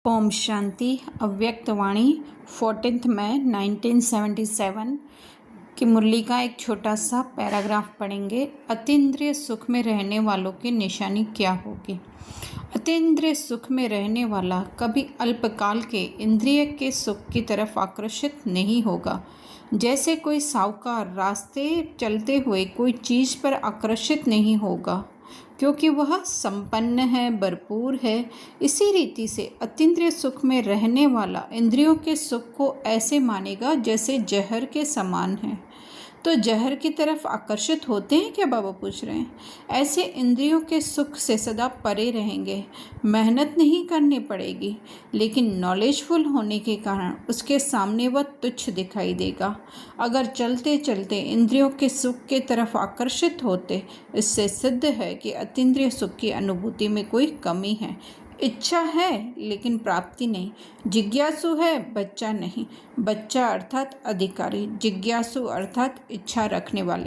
ओम शांति। अव्यक्त वाणी 14 मई 1977 की मुरली का एक छोटा सा पैराग्राफ पढ़ेंगे। अतीन्द्रिय सुख में रहने वालों की निशानी क्या होगी। अतीन्द्रिय सुख में रहने वाला कभी अल्पकाल के इंद्रिय के सुख की तरफ आकर्षित नहीं होगा। जैसे कोई साहूकार रास्ते चलते हुए कोई चीज़ पर आकर्षित नहीं होगा क्योंकि वह संपन्न है, भरपूर है। इसी रीति से अतीन्द्रिय सुख में रहने वाला इंद्रियों के सुख को ऐसे मानेगा जैसे जहर के समान है। तो जहर की तरफ आकर्षित होते हैं क्या, बाबा पूछ रहे हैं। ऐसे इंद्रियों के सुख से सदा परे रहेंगे। मेहनत नहीं करनी पड़ेगी, लेकिन नॉलेजफुल होने के कारण उसके सामने वह तुच्छ दिखाई देगा। अगर चलते चलते इंद्रियों के सुख के तरफ आकर्षित होते, इससे सिद्ध है कि अतीन्द्रिय सुख की अनुभूति में कोई कमी है। इच्छा है लेकिन प्राप्ति नहीं। जिज्ञासु है, बच्चा नहीं। बच्चा अर्थात अधिकारी, जिज्ञासु अर्थात इच्छा रखने वाले।